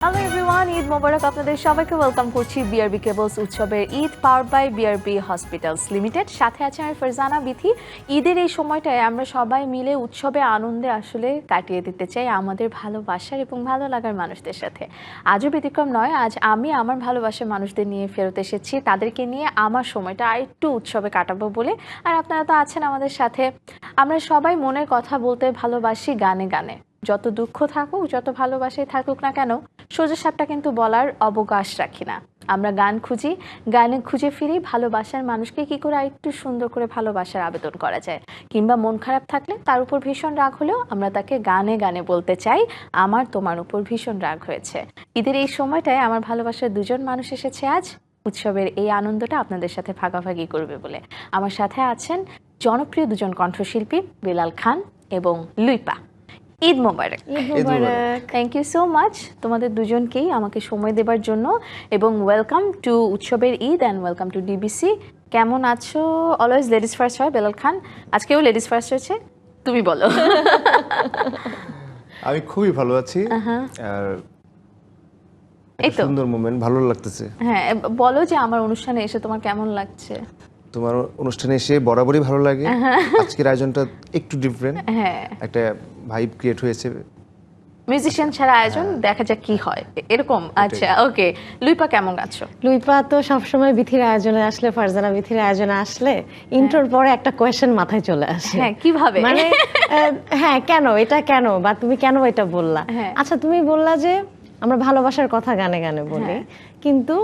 Hello everyone, Eid মোবারক। আপনাদের সবাইকে welcome করছি বিআরবি কেবলস উৎসবের Eid power by BRB hospitals limited. সাথে আছে আমি ফারজানা বিথি। ঈদের এই সময়টায় আমরা সবাই মিলে উৎসবে আনন্দে আসলে কাটিয়ে দিতে চাই আমাদের ভালোবাসার এবং ভালো লাগার মানুষদের সাথে। আজও ব্যতিক্রম নয়, আজ আমি আমার ভালোবাসার মানুষদের নিয়ে ফেরত এসেছি, তাদেরকে নিয়ে আমার সময়টা আরেকটু উৎসবে কাটাবো বলে। আর আপনারা তো আছেন আমাদের সাথে। আমরা সবাই মনের কথা বলতে ভালোবাসি গানে গানে। যত দুঃখ থাকুক, যত ভালোবাসাই থাকুক না কেন, সোজা সাপটা কিন্তু বলার অবকাশ রাখি না। আমরা গান খুঁজি, গানে খুঁজে ফিরি ভালোবাসার মানুষকে কি করে আরেকটু সুন্দর করে ভালোবাসার আবেদন করা যায়, কিংবা মন খারাপ থাকলে তার উপর ভীষণ রাগ হলেও আমরা তাকে গানে গানে বলতে চাই আমার তোমার উপর ভীষণ রাগ হয়েছে। ঈদের এই সময়টায় আমার ভালোবাসার দুজন মানুষ এসেছে আজ উৎসবের এই আনন্দটা আপনাদের সাথে ভাগাভাগি করবে বলে। আমার সাথে আছেন জনপ্রিয় দুজন কণ্ঠশিল্পী বেলাল খান এবং লুইপা। ঈদ মোবারক। থ্যাংক ইউ সো মাচ তোমাদের দুজনকেই আমাকে সময় দেবার জন্য, এবং ওয়েলকাম টু উৎসবের Eid and welcome to DBC. কেমন আছো? অলওয়েজ লেডিস ফার্স্ট হয় বেলাল খান, আজকেও লেডিস ফার্স্ট হয়েছে, তুমি বলো। আমি খুবই ভালো আছি, আর এই তো সুন্দর মোমেন্ট, ভালো লাগতেছে। হ্যাঁ, বলো যে আমার অনুষ্ঠানে এসে তোমার কেমন লাগছে? তোমার অনুষ্ঠানে এসে বরাবরই ভালো লাগে। আজকের আয়োজনটা একটু ডিফারেন্ট, হ্যাঁ, একটা ভাইব ক্রিয়েট হয়েছে। মিউজিশিয়ান ছাড়া আয়োজন, দেখা যাক কি হয় এরকম। আচ্ছা, ওকে। লুইপা কেমন আছো? লুইপা তো সবসময় বিথির আয়োজনে আসলে, ফারজানা বিথির আয়োজনে আসলে ইন্ট্রোর পরে একটা কোয়েশ্চেন মাথায় চলে আসে। হ্যাঁ, কিভাবে? মানে হ্যাঁ, কেন এটা, কেন বা তুমি কেন এটা বললা? আচ্ছা, তুমি বললা যে আমরা ভালোবাসার কথা গানে গানে বলি, কিন্তু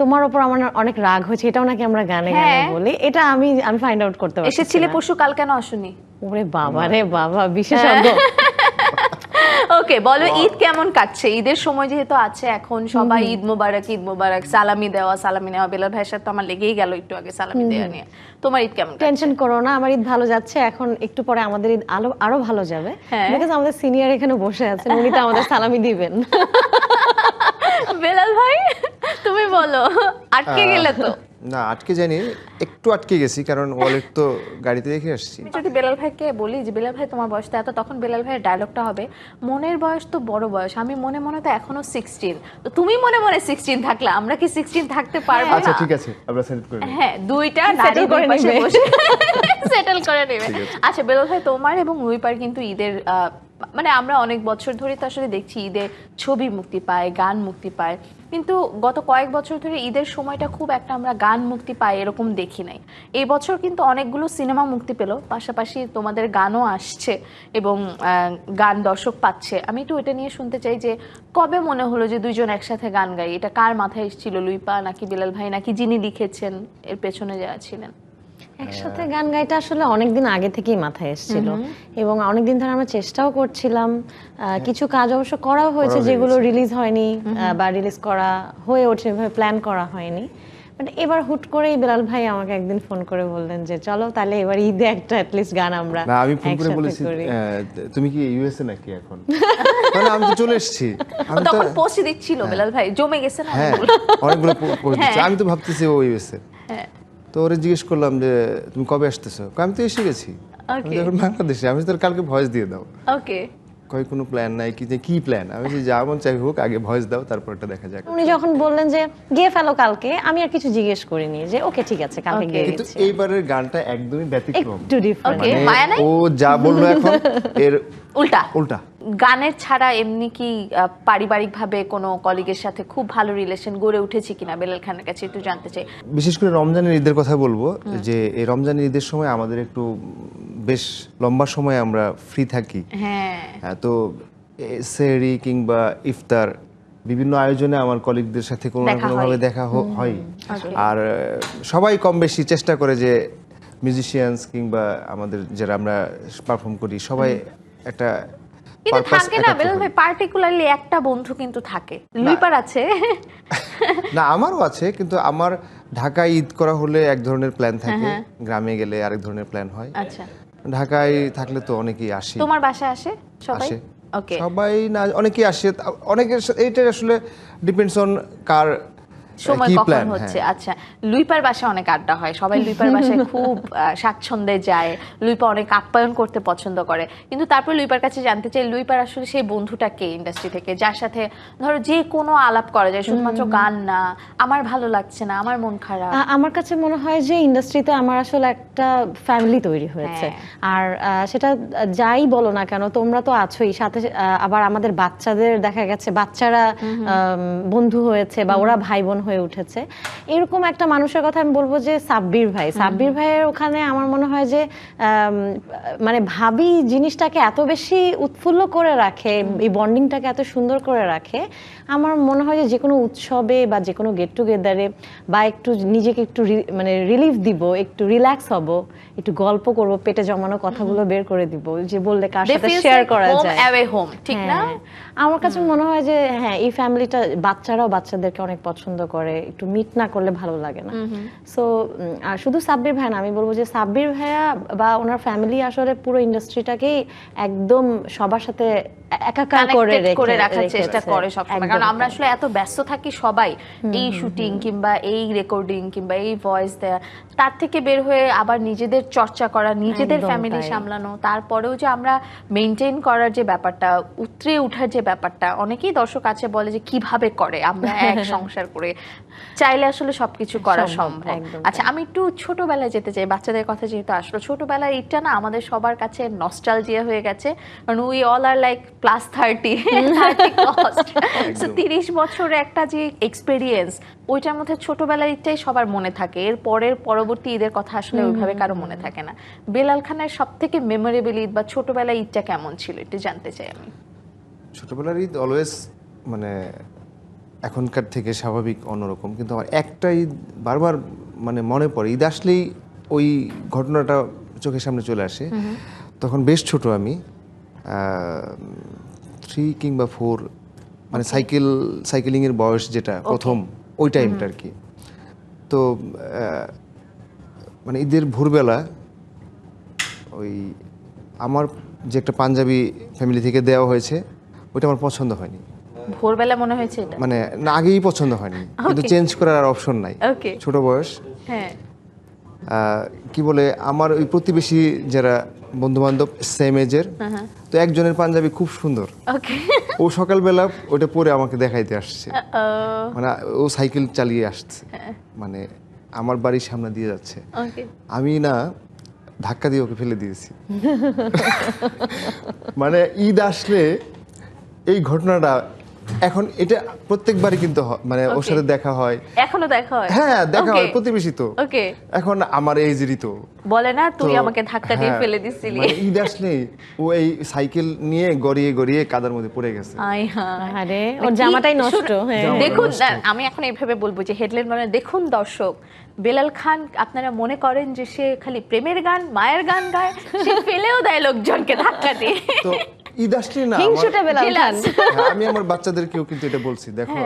তোমার উপর আমার অনেক রাগ হয়েছে, এটাও নাকি আমরা গানে গানে বলি। এটা আমি ফাইন্ড আউট করতে পারছি। এসেছিলে পরশু, কাল কেন আসুনি? ওরে বাবা রে বাবা, বিশেষজ্ঞ। ওকে, বলো ঈদ কেমন কাটছে? ঈদের সময় যেহেতু আছে এখন, সবাই ঈদ মোবারক ঈদ মোবারক, সালামি দেওয়া সালামি নেওয়া। বেলাল ভাইয়ের সাথে তো আমার লেগেই গেল একটু আগে সালামি দেওয়া নিয়ে। তোমার ঈদ কেমন? টেনশন করো না, আমার ঈদ ভালো যাচ্ছে। এখন একটু পরে আমাদের ঈদ আরো ভালো যাবে, বিকজ আমাদের সিনিয়র এখানে বসে আছেন, উনি তো আমাদের সালামি দিবেন। বেলাল ভাই তুমি বলো, আটকে গেলে তো? না, আটকে যাইনি, একটু আটকে গেছি, কারণ ওয়ালেট তো গাড়িতে রেখে আসছি। যদি বেলাল ভাইকে বলি যে বেলাল ভাই তোমার বয়সটা এত, তখন বেলাল ভাইয়ের ডায়লগটা হবে মনের বয়স তো বড় বয়স, আমি মনে মনে তো এখনো 16। তো তুমি মনে মনে 16 থাকলে আমরা কি 16 থাকতে পারবো না? আচ্ছা ঠিক আছে, আমরা সেট করে নেব। হ্যাঁ, দুইটা নারী দুই পাশে বসে সেটেল করে নেবে। আচ্ছা বেলাল ভাই, তোমার এবং লুইপার কিন্তু ঈদের মানে আমরা অনেক বছর ধরে তো আসলে দেখছি ঈদে ছবি মুক্তি পায়, গান মুক্তি পায়, কিন্তু গত কয়েক বছর ধরে ঈদের সময়টা খুব একটা আমরা গান মুক্তি পাই এরকম দেখি নাই। এই বছর কিন্তু অনেকগুলো সিনেমা মুক্তি পেল, পাশাপাশি তোমাদের গানও আসছে এবং গান দর্শক পাচ্ছে। আমি একটু এটা নিয়ে শুনতে চাই যে কবে মনে হলো যে দুইজন একসাথে গান গাই? এটা কার মাথায় এসেছিল, লুইপা নাকি বেলাল ভাই, নাকি যিনি লিখেছেন এর পেছনে যারা ছিলেন? একসাথে গান গাইটা আসলে অনেকদিন আগে থেকেই মাথায় এসেছিল, এবং অনেকদিন ধরে আমরা চেষ্টাও করছিলাম। কিছু কাজ অবশ্য করাও হয়েছে যেগুলো রিলিজ হয়নি বা রিলিজ করা হয়ে ওঠে, প্ল্যান করা হয়নি। বাট এবার হুট করেই বেলাল ভাই আমাকে একদিন ফোন করে বললেন যে চলো তাহলে এবার ঈদে একটা অ্যাটলিস্ট গান আমরা। না, আমি ফোন করে বলেছি তুমি কি ইউএসএ নাকি এখন? মানে আমি তো চলে এসেছি। আমি তখন পোস্ট দিচ্ছিল বেলাল ভাই, জমে গেছে না অনেকগুলো পোস্ট দিচ্ছে। আমি তো ভাবতেছি ও ইউএসএ। তো ওরে জিজ্ঞেস করলাম যে তুমি কবে আসতেছো? আমি তো এসে গেছি, আমি এখন বাংলাদেশে। আমি তো কালকে ভয়েস দিয়ে দাও। ওকে, কই কোনো প্ল্যান নাই, কি প্ল্যান? আমি যে যা মন চাই হোক, আগে ভয়েস দাও, তারপর এটা দেখা যাক। উনি যখন বললেন যে গিয়ে ফেলো কালকে, আমি আর কিছু জিজ্ঞেস করিনি, যে ওকে ঠিক আছে কালকে গিয়ে কিন্তু দিচ্ছি। এইবারের গানটা একদমই ব্যতিক্রম, একটু ডিফারেন্ট। মানে ও যা বললো এখন এর উল্টা উল্টা। গানের ছাড়া এমনি কি পারিবারিক ভাবে কোনো কলিগের সাথে খুব ভালো রিলেশন গড়ে উঠেছে কিনা বেলাল খানের কাছে একটু জানতে চাই। বিশেষ করে রমজানের ঈদের কথা বলবো, যে এই রমজানের ঈদের সময় আমাদের একটু বেশ লম্বা সময় আমরা ফ্রি থাকি। হ্যাঁ, তো সেহরি কিংবা ইফতার বিভিন্ন আয়োজনে আমার কলিগদের সাথে কোনো না কোনোভাবে দেখা হয়। আর সবাই কম বেশি চেষ্টা করে যে মিউজিশিয়ানস কিংবা আমাদের যারা আমরা পারফর্ম করি সবাই একটা কিন্তু থাকে না বেলাল ভাই, পার্টিকুলারলি একটা বন্ধু কিন্তু থাকে, লুইপার আছে না, আমারও আছে, কিন্তু আমার ঢাকায় ঈদ করা হলে এক ধরনের প্ল্যান থাকে, গ্রামে গেলে আরেক ধরনের প্ল্যান হয়। আচ্ছা, ঢাকায় থাকলে তো অনেকেই আসে। তোমার বাসায় আসে সবাই? আসে, ওকে, সবাই না, অনেকেই আসে। অনেকের এটা আসলে ডিপেন্ডস অন কার সময় কি কখন plan, হচ্ছে। হ্যাঁ। আচ্ছা, লুইপার বাসায় অনেক আড্ডা হয়, সবাই লুইপার বাসায় খুব স্বাচ্ছন্দ্যে যায়, লুইপা অনেক আপ্যায়ন করতে পছন্দ করে, কিন্তু তারপর লুইপার কাছে জানতে চাই লুইপার আসলে সেই বন্ধুটা কে ইন্ডাস্ট্রি থেকে, যার সাথে ধরো যে কোনো আলাপ করা যায়, শুধুমাত্র গান না, আমার ভালো লাগছে না, আমার মন খারাপ। আমার কাছে মনে হয় যে ইন্ডাস্ট্রিতে আমার আসলে একটা ফ্যামিলি তৈরি হয়েছে। আর সেটা যাই বলো না কেন, তোমরা তো আছোই সাথে, আবার আমাদের বাচ্চাদের দেখা গেছে বাচ্চারা বন্ধু হয়েছে বা ওরা ভাই বোন হয়ে উঠেছে। এরকম একটা মানুষের কথা আমি বলবো যে সাব্বির ভাইয়ের ওখানে আমার মনে হয় যে মানে ভাবি জিনিসটাকে এত বেশি উৎফুল্ল করে রাখে, এই বন্ডিংটাকে এত সুন্দর করে রাখে। আমার মনে হয় যে কোনো উৎসবে বা যে কোনো গেট টুগেদারে বা একটু নিজেকে একটু মানে রিলিফ দিব, একটু রিল্যাক্স হব, একটু গল্প করব, পেটে জমানো কথাগুলো বের করে দিব, যে বললে কার সাথে শেয়ার করা যায়, ঠিক না? আমার কাছে মনে হয় যে হ্যাঁ, এই ফ্যামিলিটা বাচ্চারাও বাচ্চাদেরকে অনেক পছন্দ করে, একটু মিট না করলে ভালো লাগে না। সো আর শুধু সাব্বির ভাই না, আমি বলবো যে সাব্বির ভাইয়া বা ওনার ফ্যামিলি আসলে পুরো ইন্ডাস্ট্রিটাকেই একদম সবার সাথে একাকার করে রাখার চেষ্টা করে সবসময়, কারণ আমরা আসলে এত ব্যস্ত থাকি সবাই, এই শুটিং কিংবা এই রেকর্ডিং কিংবা এই ভয়েস দেয়া, তার থেকে বের হয়ে আবার নিজেদের চর্চা করা, নিজেদের ফ্যামিলি সামলানো, তারপরেও যে আমরা মেনটেন করার যে ব্যাপারটা, উতরে ওঠার যে ব্যাপারটা, অনেকেই দর্শক আছে বলে যে কিভাবে করে, আমরা এক সংসার করে, চাইলে আসলে সবকিছু করা সম্ভব। আচ্ছা, আমি একটু ছোটবেলায় যেতে চাই, বাচ্চাদের কথা যেহেতু আসলো, ছোটবেলায় এটা না আমাদের সবার কাছে নস্টালজিয়া হয়ে গেছে, কারণ we all are like plus 30 so 30 বছরের একটা যে এক্সপেরিয়েন্স, ওইটার মধ্যে ছোটবেলার ঈদটাই সবার মনে থাকে, এর পরের পরবর্তী ঈদের কথা আসলে ওইভাবে কারো মনে থাকে না। বেলাল খানের সব থেকে মেমোরেবল ঈদ বা ছোটবেলার ঈদটা কেমন ছিল একটু জানতে চাই আমি। ছোটবেলার ঈদ অলওয়েজ মানে এখনকার থেকে স্বাভাবিক অন্যরকম, কিন্তু আমার একটা ঈদ বারবার মানে মনে পড়ে, ঈদ আসলেই ওই ঘটনাটা চোখের সামনে চলে আসে। তখন বেশ ছোট আমি, 3 কিংবা 4, মানে সাইকেলিংয়ের বয়স যেটা প্রথম, ওই টাইমটা আর কি। তো মানে ঈদের ভোরবেলা ওই আমার যে একটা পাঞ্জাবি ফ্যামিলি থেকে দেওয়া হয়েছে, ওইটা আমার পছন্দ হয়নি। ভোরবেলা মনে হয়েছে এটা? মানে না, আগেই পছন্দ হয়নি, কিন্তু চেঞ্জ করার আর অপশন নাই, ছোট বয়স। হ্যাঁ, কি বলে, আমার ওই প্রতিবেশী যারা বন্ধু বান্ধব সেম এজের, তো একজনের পাঞ্জাবি খুব সুন্দর, ও সকালবেলা ওটা পরে আমাকে দেখাইতে আসছে, মানে ও সাইকেল চালিয়ে আসছে, মানে আমার বাড়ির সামনে দিয়ে যাচ্ছে, আমি না ধাক্কা দিয়ে ওকে ফেলে দিয়েছি। মানে ঈদ আসলে এই ঘটনাটা, এখন এটা প্রত্যেকবারই কিন্তু মানে ওর সাথে দেখা হয়, এখনো দেখা হয়, হ্যাঁ দেখা হয়, প্রতিবেশী তো, এখন আমার এজেরই তো বলে না তুই আমাকে ধাক্কা দিয়ে ফেলে দিছিলি। মানে ঈদ আসলে ও এই সাইকেল নিয়ে গড়িয়ে গড়িয়ে কাদার মধ্যে পড়ে গেছে, আরে ওর জামাটাই নষ্ট। দেখুন, আমি এখন এইভাবে বলবো যে হেডলাইন মানে, দেখুন দর্শক, বেলাল খান আপনারা মনে করেন যে সে খালি প্রেমের গান, মায়ের গান গায়, সে ফেলেও দেয় লোকজনকে ধাক্কা দিয়ে। তো ঈদ আসলে না আমি আমার বাচ্চাদেরকেও কিন্তু এটা বলছি, দেখো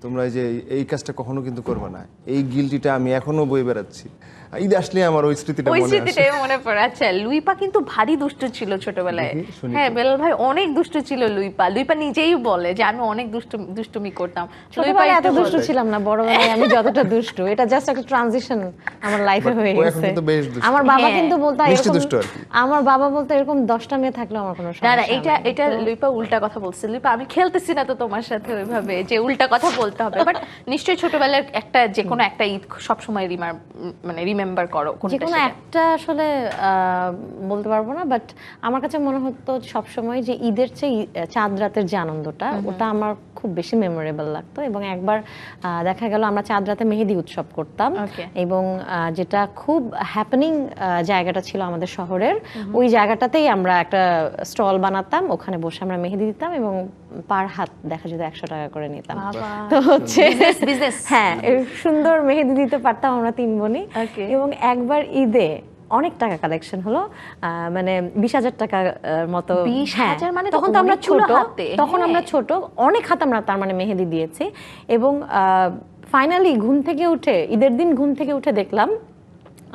তোমরা যে এই কাজটা কখনো কিন্তু করবে না, এই গিল্টিটা আমি এখনো বয়ে বেড়াচ্ছি। ঈদ আসলে আমার ওই স্মৃতিটা মনে পড়ে। আচ্ছা, লুইপা কিন্তু ভারী দুষ্ট ছিল ছোটবেলায়। হ্যাঁ, বেলাল ভাই অনেক দুষ্ট ছিল। লুইপা নিজেই বলে যে আমি অনেক দুষ্টুমি করতাম। ছোটবেলায় এত দুষ্ট ছিলাম না, বড়বেলায় আমি যতটা দুষ্ট, এটা জাস্ট একটা ট্রানজিশন আমার লাইফে হয়ে গেছে। আমার বাবা কিন্তু বলতো আমার বাবা বলতো এরকম 10টা মেয়ে থাকলেও আমার কোনো সমস্যা না, এটা লুইপা উল্টা কথা বলছে। লুইপা আমি খেলতেছি না তো তোমার সাথে ওইভাবে যে উল্টা কথা বলতে হবে, বাট নিশ্চয়ই ছোটবেলার একটা যে কোনো একটা ঈদ সবসময় মানে রিমেম্বার করো, যে কোনো একটা আসলে বলতে পারবো না, বাট আমার কাছে মনে হতো সবসময় যে ঈদের চেয়ে চাঁদ রাতের যে আনন্দটা, ওটা আমার খুব বেশি মেমোরেবল লাগতো। এবং একবার দেখা গেল আমরা চাঁদ রাতে মেহেদি উৎসব করতাম, এবং যেটা খুব হ্যাপেনিং জায়গাটা ছিল আমাদের শহরের, ওই জায়গাটাতেই আমরা একটা স্টল বানাতাম, ওখানে বসে আমরা মেহেদি দিতাম এবং পার হাত দেখা যেত 100 টাকা করে নিতাম। তো হচ্ছে হ্যাঁ, সুন্দর মেহেদি দিতে পারতাম আমরা 3 বোনই। এবং একবার ঈদে অনেক টাকা কালেকশন হলো, মানে 20,000 টাকার মতো। 20,000 মানে তখন তো আমরা ছোট, আমরা ছোট, অনেক হাত আমরা তার মানে মেহেদি দিয়েছি। এবং ফাইনালি ঈদের দিন ঘুম থেকে উঠে দেখলাম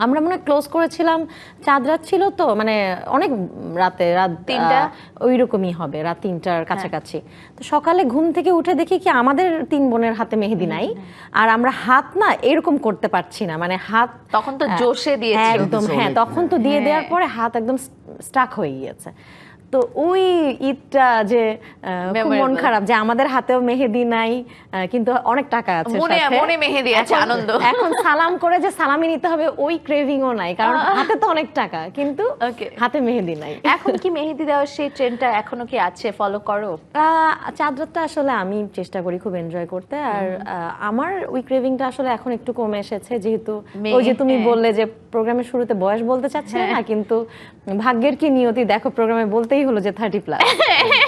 আমরা মনে ক্লোজ করেছিলাম, চাঁদ রাত ছিল তো, মানে অনেক রাতে, রাত 3টা ওই রকমই হবে, রাত 3টার কাছাকাছি। তো সকালে ঘুম থেকে উঠে দেখি কি আমাদের 3 বোনের হাতে মেহেদি নাই, আর আমরা হাত না এরকম করতে পারছি না, মানে হাত তখন তো জোশে দিয়েছিল একদম, হ্যাঁ তখন তো দিয়ে দেওয়ার পরে হাত একদম স্টাক হয়ে গিয়েছে। তো ওই ঈদটা যে খুব মন খারাপ যে আমাদের হাতেও মেহেদি নাই, কিন্তু অনেক টাকা আছে মনে সাথে। মনে মেহেদি আছে, আনন্দ। এখন সালাম করে যে সালামি নিতে হবে ওই ক্রেভিংও নাই, কারণ হাতে তো অনেক টাকা কিন্তু হাতে মেহেদি নাই। এখন কি মেহেদি দেওয়ার সেই ট্রেন্ডটা এখনো কি আছে, ফলো করো? চাঁদ রাতটা আসলে আমি চেষ্টা করি খুব এনজয় করতে, আর আমার ওই ক্রেভিংটা আসলে এখন একটু কমে এসেছে, যেহেতু ওই যে তুমি বললে যে প্রোগ্রামের শুরুতে বয়স বলতে চাচ্ছিলে না, কিন্তু ভাগ্যের কি নিয়তি, দেখো প্রোগ্রামে বলতেই হলো যে 30+।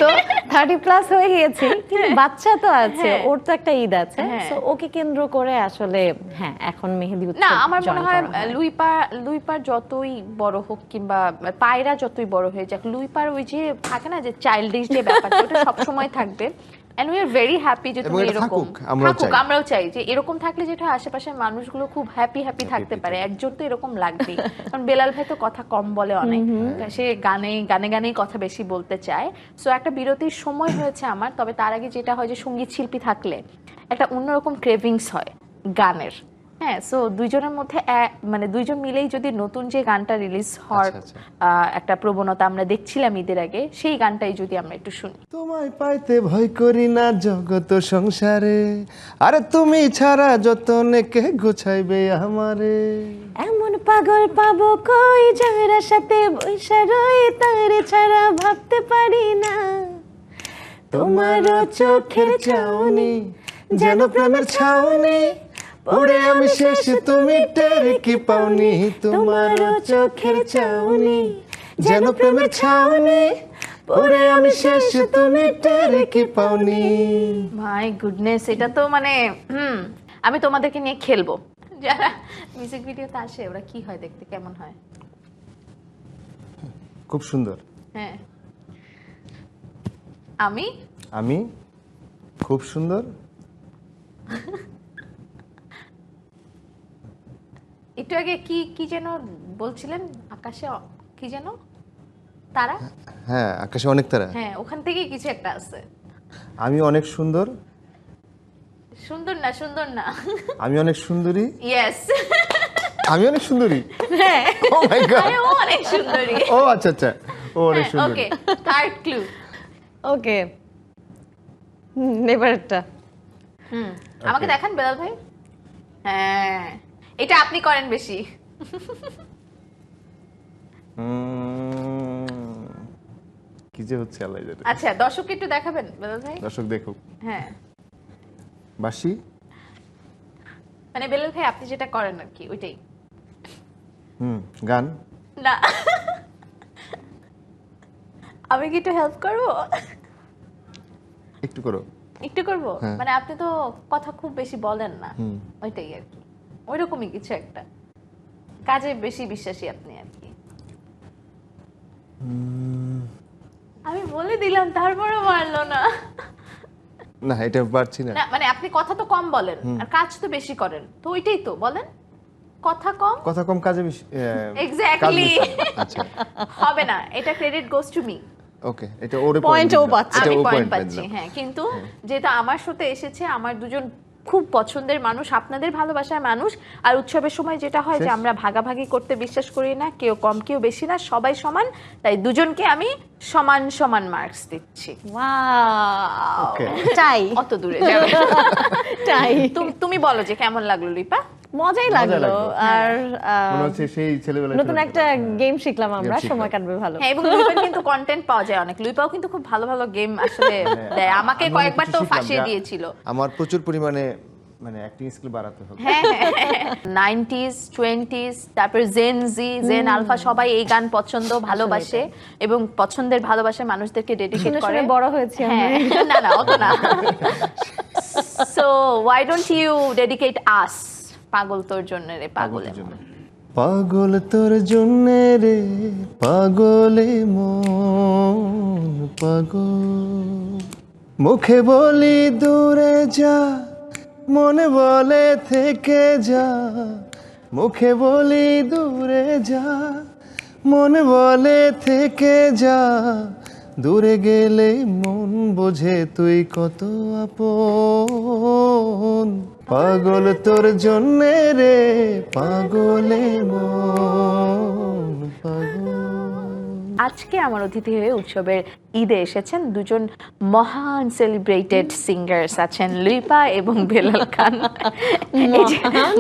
তো 30+ হয়ে গিয়েছি, কিন্তু বাচ্চা তো আছে, ওর তো একটা ঈদ আছে, সো ওকে কেন্দ্র করে আসলে হ্যাঁ এখন মেহেদি উৎসব। না, আমার মনে হয় লুইপার যতই বড় হোক কিংবা পায়রা যতই বড় হয়ে যাক, লুইপার ওই যে থাকে না যে চাইল্ডিশ যে ব্যাপারটা, ওটা সবসময় থাকবে। And we are very happy যে তুমি এরকম থাকুক, আমরাও চাই যে এরকম থাকলে যেটা আশেপাশের মানুষগুলো খুব হ্যাপি থাকতে পারে। একজন তো এরকম লাগবেই, কারণ বেলাল ভাই তো কথা কম বলে অনেক, সে গানেই কথা বেশি বলতে চায়। সো একটা বিরতির সময় হয়েছে আমার, তবে তার আগে যেটা হয় যে সঙ্গীত শিল্পী থাকলে একটা অন্যরকম ক্রেভিংস হয় গানের। হ্যাঁ, সো দুইজনের মধ্যে মানে দুইজন মিলেই যদি নতুন যে গানটা রিলিজ হওয়ার একটা প্রবণতা আমরা দেখছিলাম ঈদের আগে, সেই গানটাই যদি আমরা একটু শুনি। তোমায় পাইতে ভয় করি না জগত সংসারে, আরে তুমি ছাড়া যতনে কে গোছাইবে আমারে। এমন পাগল পাবো কই যারা সাথে বৈশা রয়ে, তারে ছাড়া ভাবতে পারি না। তোমারও চোখের চাউনি যেন প্রেমের ছাউনি, ওরে আমি শেষ তুমি টের কি পাওনি। তোমারও চোখের চাউনি যেন প্রেমের ছাউনি, ওরে আমি শেষ তুমি টের কি পাওনি। মাই গুডনেস, এটা তো মানে আমি তোমাদেরকে নিয়ে খেলবো। যারা মিউজিক ভিডিওতে আসে ওরা কি হয় দেখতে, কেমন হয়? খুব সুন্দর। হ্যাঁ, আমি খুব সুন্দর। একটু আগে কি যেন বলছিলেন, আকাশে কি যেন তারা? হ্যাঁ, আকাশে অনেক তারা। হ্যাঁ, ওখান থেকেই কিছু একটা আছে। আমি অনেক সুন্দর। সুন্দর না আমি অনেক সুন্দরী। ইয়েস, আমি অনেক সুন্দরী। হ্যাঁ, ও মাই গড, ও অনেক সুন্দরী। ও আচ্ছা, ও অনেক সুন্দরী। ওকে, থার্ড ক্লু। ওকে, নেভারটা। আমাকে দেখান বেলাল ভাই। হ্যাঁ, এটা আপনি করেন বেশি। কি যে হচ্ছে আল্লাহ জানে। আচ্ছা, দর্শককে একটু দেখাবেন বেলাল ভাই? দর্শক দেখুক। হ্যাঁ, বাঁশি মানে বেলাল ভাই আপনি যেটা করেন আর কি ওইটাই। গান না, আমি কি একটু হেল্প করবো? একটু করো। একটু করবো, মানে আপনি তো কথা খুব বেশি বলেন না, ওইটাই আর কি, ওইরকমই কিছু একটা। কাজে বেশি বিশ্বাসী আপনি আর কি। আমি বলে দিলাম তারপরে মারলো না। না, এটা পারছি না। না, মানে আপনি কথা তো কম বলেন আর কাজ তো বেশি করেন, তো ওইটাই তো বলেন, কথা কম কাজে বেশি। এক্স্যাক্টলি। আচ্ছা, হবে না, এটা ক্রেডিট গোস টু মি। ওকে, এটা ওরে পয়েন্টও পাচ্ছে, আমি পয়েন্ট পাচ্ছি। হ্যাঁ, কিন্তু যেটা আমার সাথে এসেছে, আমার দুজন খুব পছন্দের মানুষ, আপনাদের ভালোবাসার মানুষ, আর উৎসবের সময় যেটা হয় যে আমরা ভাগাভাগি করতে বিশ্বাস করি না, কেউ কম কেউ বেশি না, সবাই সমান, তাই দুজনকে আমি সমান মার্কস দিচ্ছি। ওয়াও, ওকে, চাই অত দূরে যাবে। চাই। তুমি বলো যে কেমন লাগলো লিপা? মজাই লাগলো, আর মনে হচ্ছে সেই ছেলেবেলায় নতুন একটা গেম শিখলাম আমরা, সময় কাটবে ভালো। হ্যাঁ, এবং লুইপার কিন্তু কন্টেন্ট পাওয়া যায় অনেক। লুইপাও কিন্তু খুব ভালো গেম আসলে দেয়, আমাকে কয়েকবার তো ফাঁসিয়ে দিয়েছিল। আমার প্রচুর পরিমাণে মানে অ্যাক্টিং স্কিল বাড়াতে হবে। হ্যাঁ, 90s 20s, তারপর জেন আলফা সবাই এই গান পছন্দ, ভালোবাসে এবং পছন্দের ভালোবাসার মানুষদেরকে ডেডিকেট করে। বড় হয়েছে আমরা। না অত না। So why don't you dedicate us পাগল তোর জন্য রে পাগলে মন। পাগল তোর জন্য রে পাগলে মন পাগল, মুখে বলি দূরে যা, মনে বলে থেকে যা, মুখে বলি দূরে যা, মন বলে থেকে যা, দূরে গেলে মন বোঝে তুই কত আপন। পাগল তোর জন্যে রে পাগলে মন পাগল। আজকে আমার অতিথি হয়ে উৎসবের ঈদে এসেছেন দুজন মহান সেলিব্রেটেড সিঙ্গার্স আছেন, লুইপা এবং বেলাল খান। এই যে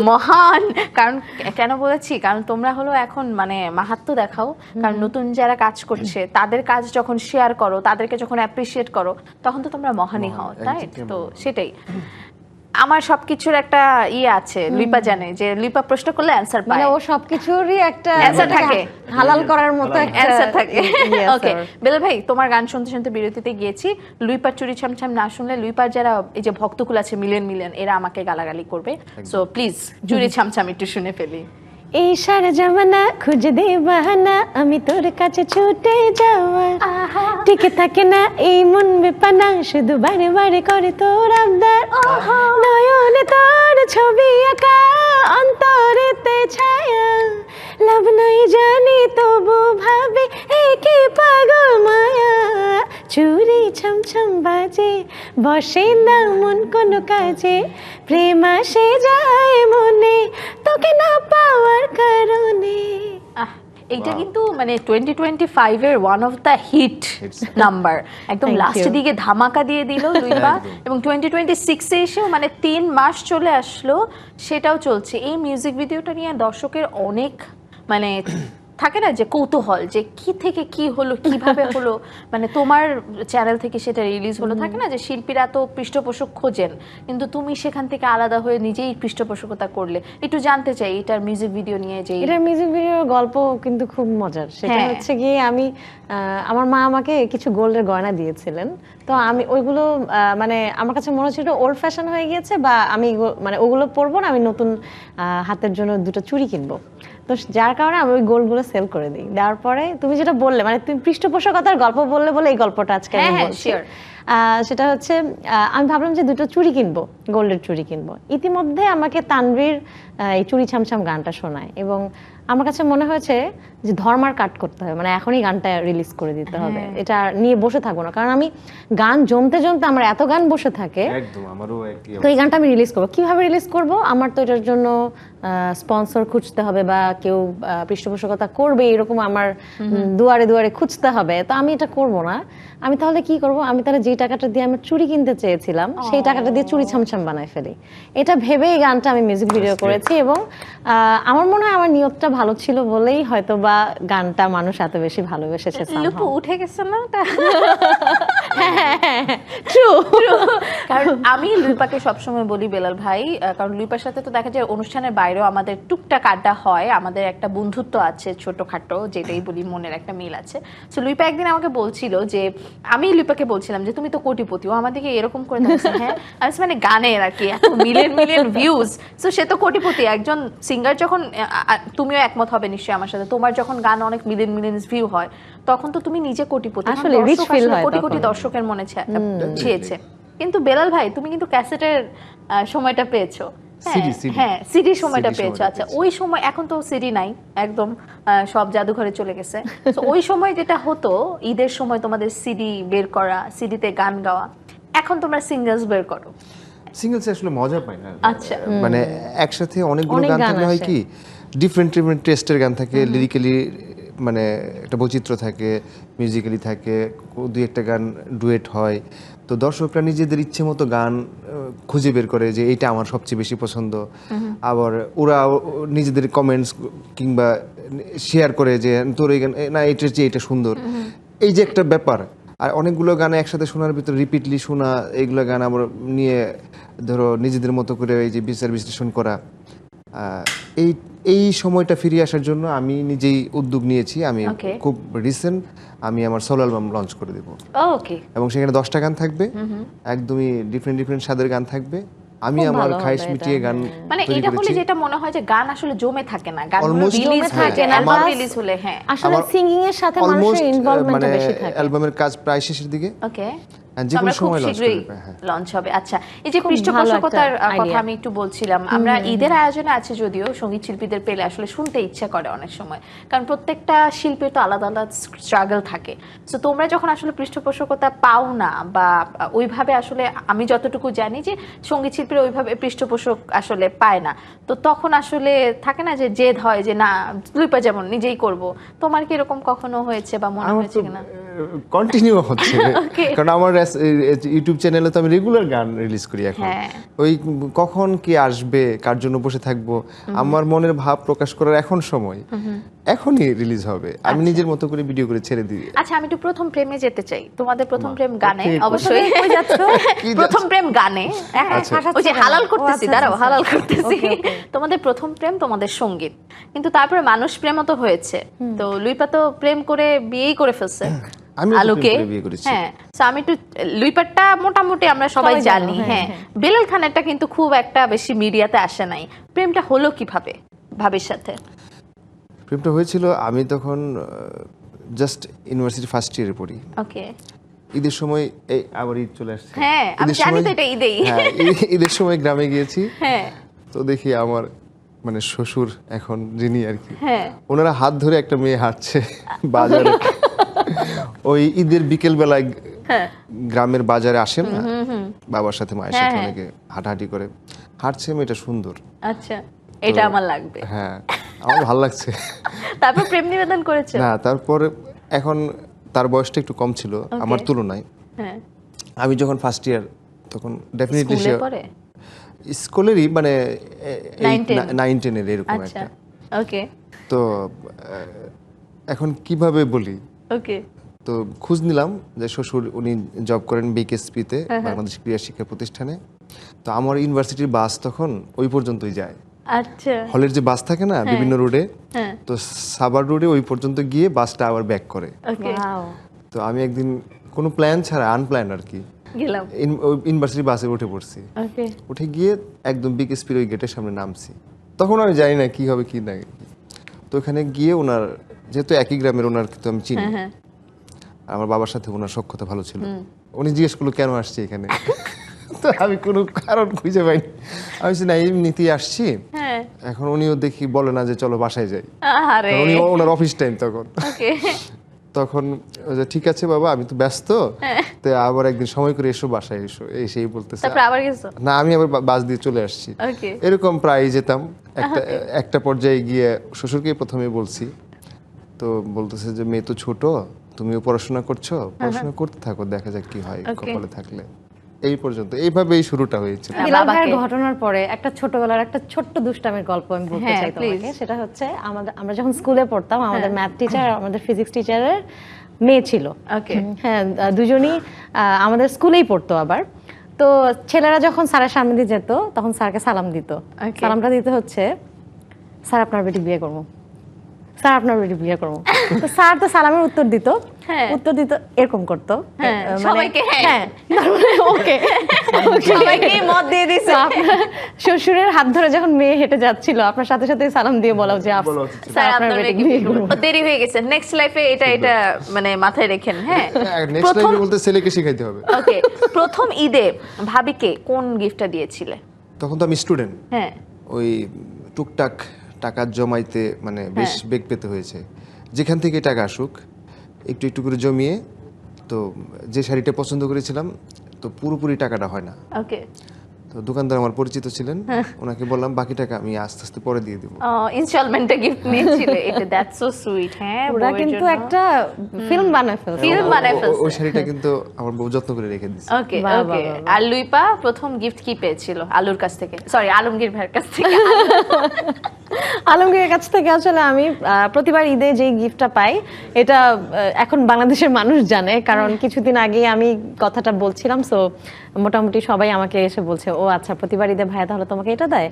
মহান, কারণ কেন বলেছি, কারণ তোমরা হলো এখন মানে মাহাত্ম্য দেখাও, কারণ নতুন যারা কাজ করছে তাদের কাজ যখন শেয়ার করো, তাদেরকে যখন অ্যাপ্রিসিয়েট করো, তখন তো তোমরা মহানই হও, তাই তো? সেটাই আমার সবকিছুর একটা ইয়ে আছে, লুইপা জানে যে লুইপা প্রশ্ন করলে অ্যানসার পায়, মানে ও সবকিছুরই একটা অ্যানসার থাকে, হালাল করার মতো একটা অ্যানসার থাকে। ইয়ে আছে ওকে ওর। বেলাল ভাই, তোমার গান শুনতে শুনতে বিরতিতে গিয়েছি, লুইপার চুরি ছামছাম না শুনলে লুইপার যারা এই যে ভক্তকুল আছে মিলিয়ন মিলিয়ন, এরা আমাকে গালাগালি করবে, সো প্লিজ চুরি ছামছাম একটু শুনে ফেলি। এই সারা জামানা খুঁজে দে বাহানা, আমি তোর কাছে ছুটে যাওয়া, টিকে থাকে না এই মন বেপানা, শুধু বারে বারে করে তোর আবদার, নয়নে তোর ছবি আঁকা, অন্তরেতে ছায়া, লাভ নাই জানি তবু ভাবি এই কি পাগল মায়া, চুরি ছমছম বাজে বসে না মন কোনো কাজে, প্রেম আসে যায় মনে তোকে না পাওয়ার কারণে। এইটা কিন্তু মানে 2025 এর one of the hit number, একদম Thank লাস্টের you. দিকে ধামাকা দিয়ে দিল লুইপা, এবং 2026 এ এসেও মানে 3 মাস চলে আসলো, সেটাও চলছে। এই মিউজিক ভিডিওটা নিয়ে দর্শকের অনেক মানে থাকে না যে কৌতূহল, যে কি থেকে কি হলো, কিভাবে হলো, মানে তোমার চ্যানেল থেকে সেটা রিলিজ হলো, থাকে না যে শিল্পীরা তো পৃষ্ঠপোষক খোঁজেন, কিন্তু তুমি সেখান থেকে আলাদা হয়ে নিজেই পৃষ্ঠপোষকতা করলে। একটু জানতে চাই এটার মিউজিক ভিডিও নিয়ে, যে এটার মিউজিক ভিডিওর গল্প কিন্তু খুব মজার। সেটা হ্যাঁ। হচ্ছে গিয়ে আমি আমার মা আমাকে কিছু গোল্ডের গয়না দিয়েছিলেন, তো আমি ওইগুলো মানে আমার কাছে মনে হচ্ছিল ওল্ড ফ্যাশন হয়ে গিয়েছে, বা আমি মানে ওগুলো পরবো না, আমি নতুন হাতের জন্য দুটো চুড়ি কিনবো। তো যার কারণে আমি ওই গোল্ডগুলো সেল করে দিই। দেওয়ার পরে তুমি যেটা বললে, মানে তুমি পৃষ্ঠপোষকতার গল্প বললে বলে এই গল্পটা আজকে আমি হ্যাঁ, বলছি। sure. সেটা হচ্ছে আমি ভাবলাম যে দুটো চুড়ি কিনবো, গোল্ডের চুড়ি কিনবো। ইতিমধ্যে আমাকে তানভীর এই চুড়ি ছামছাম গানটা শোনায়, এবং আমার কাছে মনে হয়েছে যে ধর্মার কাট করতে হবে, মানে এখনই গানটা রিলিজ করে দিতে হবে, এটা নিয়ে বসে থাকবো না, কারণ আমি গান জমতে জমতে আমার এত গান বসে থাকে, একদম আমারও একই তো এই গানটা আমি রিলিজ করবো। কিভাবে রিলিজ করব? আমার তো এটার জন্য স্পন্সর খুঁজতে হবে, বা কেউ পৃষ্ঠপোষকতা করবে এরকম আমার দুয়ারে দুয়ারে খুঁজতে হবে, তো আমি এটা করব না। আমি তাহলে কি করব? আমি তাহলে যে টাকাটা দিয়ে আমি চুড়ি কিনতে চেয়েছিলাম সেই টাকাটা দিয়ে চুড়ি ছামছাম বানাই ফেলি। এটা ভেবে এই গানটা আমি মিউজিক ভিডিও করেছি, এবং আমার মনে হয় আমার নিয়তটা ভালো ছিল বলেই হয়তো বা গানটা মানুষ এত বেশি ভালোবেসেছে। লুপু উঠে গেছে না ওটা? ট্রু। কারণ আমি লুইপাকে সবসময় বলি বেলাল ভাই, কারণ লুইপার সাথে তো দেখা যায় অনুষ্ঠানের বাইরেও আমাদের টুকটাক আড্ডা হয়, আমাদের একটা বন্ধুত্ব আছে ছোটখাটো, যেটাই বলি মনের একটা মিল আছে। সো লুইপা একদিন আমাকে বলছিল যে, আমি লুইপাকে বলছিলাম যে তুমি তো কোটিপতি, ও আমাদেরকে এরকম করে দেখছে, হ্যাঁ আমি মানে গানের আর কি এত মিলিয়ন মিলিয়ন ভিউজ, সো সে তো কোটিপতি। একজন সিঙ্গার যখন, তুমিও একমত হবে নিশ্চয়ই আমার সাথে, তোমার যখন গান অনেক মিলিয়ন মিলিয়ন ভিউ হয়, তখন তো তুমি নিজে কোটিপতি, আসলে রিচ ফিল হয়, কোটি কোটি দর্শকের মনে ছেয়েছে। কিন্তু বেলাল ভাই তুমি কিন্তু ক্যাসেটের সময়টা পেয়েছো, হ্যাঁ সিডি সময়টা পেয়েছো। আচ্ছা, ওই সময়, এখন তো সিডি নাই, একদম সব জাদুঘরে চলে গেছে। তো ওই সময় যেটা হতো, ঈদের সময় তোমাদের সিডি বের করা, সিডিতে গান গাওয়া, এখন তোমরা সিঙ্গেলস বের করো। সিঙ্গেলস আসলে মজা পাই না, আচ্ছা। মানে একসাথে অনেকগুলো অনেক গান গান থাকলে হয় আসে। কি ডিফারেন্ট ডিফারেন্ট টেস্টের গান থাকে, লিরিক্যালি মানে একটা বৈচিত্র্য থাকে, মিউজিক্যালি থাকে, দুই একটা গান ডুয়েট হয়, তো দর্শকরা নিজেদের ইচ্ছে মতো গান খুঁজে বের করে যে এইটা আমার সবচেয়ে বেশি পছন্দ। আবার ওরা নিজেদের কমেন্টস কিংবা শেয়ার করে যে তোর এই গান না, এটার চেয়ে এটা সুন্দর, এই যে একটা ব্যাপার। আর অনেকগুলো গান একসাথে শোনার ভিতরে রিপিটলি শোনা, এইগুলো গান আমরা নিয়ে ধরো নিজেদের মতো করে এই যে বিচার বিশ্লেষণ করা, এই সময়টা ফিরিয়ে আসার জন্য আমি নিজেই উদ্যোগ নিয়েছি। আমি খুব রিসেন্ট আমি আমার সোলো অ্যালবাম লঞ্চ করে দেব, ওকে, এবং সেখানে 10টা গান থাকবে, একদমই ডিফারেন্ট ডিফারেন্ট স্বাদের গান থাকবে। আমি আমার খাইশ মিটিয়ে গান মানে এটা হলে যেটা মনে হয় যে গান আসলে জমে থাকে না, গান Almost রিলিজ জমে থাকে না, অ্যালবাম plus রিলিজ হলে, হ্যাঁ আসলে সিঙ্গিং এর সাথে মানুষের ইনভলভমেন্টটা মানে বেশি থাকে। অ্যালবামের কাজ প্রায় শেষের দিকে। ওকে, হ্যাঁ, তো যে কোনো আমরা খুব সময় launch শীঘ্রই করবে, হ্যাঁ। লঞ্চ হবে। আচ্ছা, এই যে খুব পৃষ্ঠপোষকতার ভালো একটা কথা idea। আমি একটু বলছিলাম, আমরা ঈদের আয়োজনে আছে যদিও সঙ্গীত শিল্পীদের পেলে আসলে শুনতে ইচ্ছা করে অনেক সময়, কারণ প্রত্যেকটা শিল্পীর তো আলাদা আলাদা স্ট্রাগল থাকে। তো তোমরা যখন আসলে পৃষ্ঠপোষকতা পাও না বা ওইভাবে আসলে, আমি যতটুকু জানি যে সঙ্গীত শিল্পীরা ওইভাবে পৃষ্ঠপোষক আসলে পায় না, তো তখন আসলে থাকে না যে জেদ হয় যে না লুইপা যেমন নিজেই করব, তোমার কি এরকম কখনো হয়েছে বা মনে আমার হয়েছে তো কিনা? কন্টিনিউ হচ্ছে Okay. কারণ আমার ইউটিউব চ্যানেলে তো আমি রেগুলার গান রিলিজ করি এখন। হ্যাঁ। ওই কখন কি আসবে, কার জন্য বসে থাকবো, আমার মনের ভাব প্রকাশ করার এখন সময়, এখনই রিলিজ হবে, আমি নিজের মতো করে ভিডিও করে ছেড়ে দিই। আচ্ছা, আমি একটু প্রথম প্রেমে যেতে চাই। তোমাদের প্রথম প্রেম গানে Okay, অবশ্যই। কই যাচ্ছ? প্রথম প্রেম গানে, হ্যাঁ, আচ্ছা। ওই যে হালাল করতেছি, আচ্ছা, দাঁড়াও আচ্ছা, হালাল আচ্ছা। করতেছি। Okay, okay. তোমাদের প্রথম প্রেম তোমাদের সঙ্গীত, কিন্তু তারপরে মানুষ প্রেমও তো হয়েছে। তো লুইপা তো প্রেম করে বিয়েই করে ফেলছে আমিও তো প্রেম আলুকে। করে বিয়ে করেছি। হ্যাঁ, তো আমি একটু লুইপারটা মোটামুটি আমরা সবাই সবাই জানো, জানি, হ্যাঁ, হ্যাঁ। হ্যাঁ। বেলাল খানেরটা কিন্তু খুব একটা বেশি মিডিয়াতে আসে নাই। প্রেমটা হলো কিভাবে ভাবির সাথে? প্রেমটা হয়েছিল, আমি তখন জাস্ট ইউনিভার্সিটি ফার্স্ট ইয়ারে পড়ি। ওকে। ঈদের সময়, এই আবার ঈদ চলে আসছে। হ্যাঁ, আমি ঈদের জানি তো সময়- এটা ঈদেই। হ্যাঁ, ঈদের সময় গ্রামে গিয়েছি, হ্যাঁ তো দেখি আমার মানে শ্বশুর এখন যিনি আর কি, হ্যাঁ। ওনারা হাত ধরে একটা মেয়ে হাঁটছে বাজারে। ওই ঈদের বিকেল বেলায় গ্রামের বাজারে আসেন না, বাবার সাথে মায়ের সাথে হ্যাঁ, অনেকে হাঁটাহাঁটি করে, হাঁটছে মেয়েটা সুন্দর। আচ্ছা, এটা আমার লাগবে। হ্যাঁ, আমার ভালো লাগছে। তারপর প্রেম নিবেদন করেছে? না, তারপরে এখন তার বয়সটা একটু কম ছিল আমার তুলনায়। হ্যাঁ। আমি যখন ফার্স্ট ইয়ার, তখন ডেফিনেটলি স্কুলে পড়ে? স্কুলেরই মানে 9-10 9-10 এরকম আচ্ছা, একটা। ওকে তো এখন কিভাবে বলি, ওকে। তো খোঁজ নিলাম যে শ্বশুর উনি জব করেন বিকেএসপিতে, বাংলাদেশ ক্রীড়া শিক্ষা প্রতিষ্ঠানে। তো আমার ইউনিভার্সিটির বাস তখন ওই পর্যন্তই যায়, আচ্ছা, হলের যে বাস থাকে না বিভিন্ন রোডে, হ্যাঁ, তো সাভার রোডে ওই পর্যন্ত গিয়ে বাসটা আবার ব্যাক করে। ওকে, Wow. তো আমি একদিন কোনো প্ল্যান ছাড়া, আনপ্ল্যান আর কি, গেলাম। ইউনিভার্সিটি বাসে উঠে পড়ছি। ওকে, উঠে গিয়ে একদম বিকেএসপির ওই গেটের সামনে নামছি। তখন আমি জানি না কি হবে কি না, তো ওখানে গিয়ে ওনার, যেহেতু একই গ্রামের, ওনার কিন্তু আমি চিনি, হ্যাঁ, আমার বাবার সাথে ওনার সখ্যতা ভালো ছিল। উনি জিজ্ঞেস করলো কেন আসছি এখানে, তো আমি কোনো কারণ খুঁজে পাইনি। আমি বলছি না, এমনিতেই আসছি। হ্যাঁ। এখন উনিও দেখি বলে না যে চলো বাসায় যাই, আরে, কারণ উনি ওনার অফিস টাইম তখন। ওকে, তখন ও যে ঠিক আছে বাবা, আমি তো ব্যস্ত, তো আবার একদিন সময় করে এসো, বাসায় এসো, এই সেই বলতেছে। তারপর আবার গেছো? না, আমি আবার বাস দিয়ে চলে আসছি। ওকে, এরকম প্রায় যেতাম। একটা পর্যায়ে গিয়ে শ্বশুরকে প্রথমে বলছি, তো বলতেছে যে মেয়ে তো ছোট, তুমিও পড়াশোনা করছো, পড়াশোনা করতে থাকো, দেখা যাক কি হয়, Okay. কপালে থাকলে। এই পর্যন্ত এইভাবেই শুরুটা হয়েছিল। বিলাল ভাইয়ের বাবাকে। ঘটনার পরে একটা ছোটবেলার একটা ছোট্ট দুষ্টামির গল্প আমি বলতে হ্যাঁ, চাই তোমাকে। please. সেটা হচ্ছে আমরা যখন স্কুলে পড়তাম, আমাদের ম্যাথ টিচার, আমাদের ফিজিক্স টিচারের মেয়ে ছিল। ওকে, হ্যাঁ, দুজনই আমাদের স্কুলেই পড়তো আবার। তো ছেলেরা যখন স্যারের সামনে দিয়ে যেত, তখন স্যারকে সালাম দিত। Okay. সালামটা দিতে হচ্ছে, স্যার আপনার বেটি বিয়ে করবো, স্যার আপনার বেটি বিয়ে করবো। তো স্যার তো সালামের উত্তর দিত, হ্যাঁ। উত্তর দিত এরকম করতো, হ্যাঁ, সবাইকে হ্যাঁ। হ্যাঁ, ওকে, সবাইকে মত দিয়ে দিছে। তো আপনার শ্বশুরের হাত ধরে যখন মেয়ে হেঁটে যাচ্ছিল, আপনার সাথে সাথে সালাম দিয়ে বলা যে বলা উচিত ছিল। স্যার আপনার আপনার বেটি মেয়েকে বিয়ে বিয়ে করবো। করবো। দেরি হয়ে গেছে, নেক্সট লাইফে এটা মানে মাথায় রেখেন। হ্যাঁ, নেক্সট টাইম বলতে ছেলেকে শিখাইতে হবে। ওকে। প্রথম ঈদে ভাবিকে কোন গিফটটা দিয়েছিলে? তখন তো আমি স্টুডেন্ট, হ্যাঁ, ওই টুকটাক টাকা জমাইতে মানে বেশ বেগ পেতে হয়েছে। যেখান থেকে টাকা আসুক একটু একটু করে জমিয়ে, তো যে শাড়িটা পছন্দ করেছিলাম, তো পুরোপুরি টাকাটা হয় না, ওকে। তো দোকানদার আমার পরিচিত ছিলেন, ওনাকে বললাম বাকি টাকা আমি আস্তে আস্তে পরে দিয়ে দেবো। ইনস্টলমেন্টে গিফট নিয়েছিলে, এটা দ্যাটস সো সুইট। হ্যাঁ, ওরা বউয়ের কিন্তু জন্য। একটা ফিল্ম বানায় ফেলছে। Film বানায় ফেলছে। ওই শাড়িটা কিন্তু আমার বউ যত্ন করে রেখে দিচ্ছে। ওকে, বাহ, ওকে। বাহ, বাহ। আর লুইপা প্রথম গিফট কি পেয়েছিল? আলুর কাছ থেকে, সরি আলমগীর ভাইয়ের কাছ থেকে। আলমগীরের কাছ থেকে আসলে আমি প্রতিবার ঈদে যে গিফটটা পাই, এটা এখন বাংলাদেশের মানুষ জানে, কারণ কিছুদিন আগে আমি কথাটা বলছিলাম, সো মোটামুটি সবাই আমাকে এসে বলছে ও আচ্ছা প্রতিবার ঈদে ভাইয়া তাহলে তোমাকে এটা দেয়।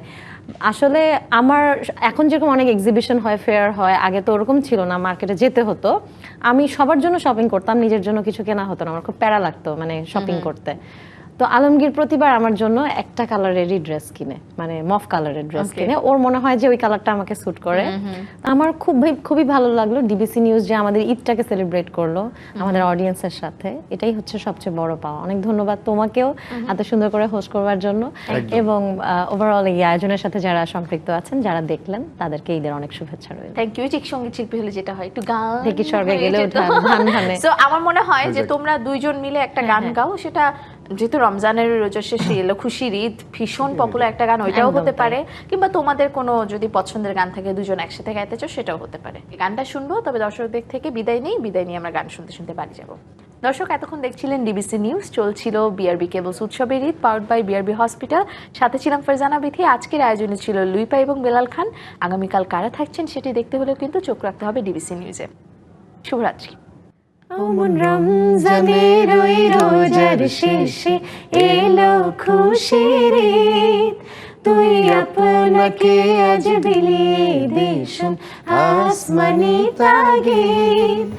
আসলে আমার এখন যেরকম অনেক এক্সিবিশন হয়, ফেয়ার হয়, আগে তো ওরকম ছিল না, মার্কেটে যেতে হতো। আমি সবার জন্য শপিং করতাম, নিজের জন্য কিছু কেনা হতো না, আমার খুব প্যারা লাগতো মানে শপিং করতে। তো তো আলমগীর প্রতিবার আমার জন্য একটা কালারেরই ড্রেস কিনে, মানে মফ কালারের ড্রেস কিনে, ওর মনে হয় যে ওই কালারটা আমাকে স্যুট করে। আমার খুবই ভালো লাগলো ডিবিসি নিউজ যে আমাদের ঈদটাকে সেলিব্রেট করলো আমাদের অডিয়েন্সের সাথে, এটাই হচ্ছে সবচেয়ে বড় পাওয়া। অনেক ধন্যবাদ তোমাকেও এত সুন্দর করে হোস্ট করবার জন্য, এবং ওভারঅল এই আয়োজনের সাথে যারা সম্পৃক্ত আছেন, যারা দেখলেন, তাদেরকে ঈদের অনেক শুভেচ্ছা রইল। Thank you. ঠিক সঙ্গীত শিল্পী হলে যেটা হয় একটু গান দেখি স্বর্গে গেলেও ধান ধানে। সো আমার মনে হয় যে তোমরা দুইজন মিলে একটা গান গাও, সেটা যেহেতু রমজানের রোজা শেষে এলো, খুশির ঈদ, ভীষণ পপুলার একটা গান, ওইটাও হতে পারে, কিংবা তোমাদের কোনো যদি পছন্দের গান থাকে দুজন একসাথে গাইতে চাও, সেটাও হতে পারে। গানটা শুনবো, তবে দর্শকদের থেকে বিদায় নিয়ে আমরা গান শুনতে শুনতে বাড়ি যাব। দর্শক, এতক্ষণ দেখছিলেন ডিবিসি নিউজ, চলছিল বিআরবি কেবলস উৎসবের Eid powered by BRB hospital. সাথে ছিলাম ফারজানা বিথি। আজকের আয়োজনে ছিল লুইপা এবং বেলাল খান। আগামীকাল কারা থাকছেন সেটি দেখতে হলেও কিন্তু চোখ রাখতে হবে ডিবিসি নিউজে। শুভরাত্রি। অমন রমজানের ওই রোজার শেষে এলো খুশির ঈদ, তুই আপনাকে আজ বিলিয়ে দে শোন আসমানি তাগিদ।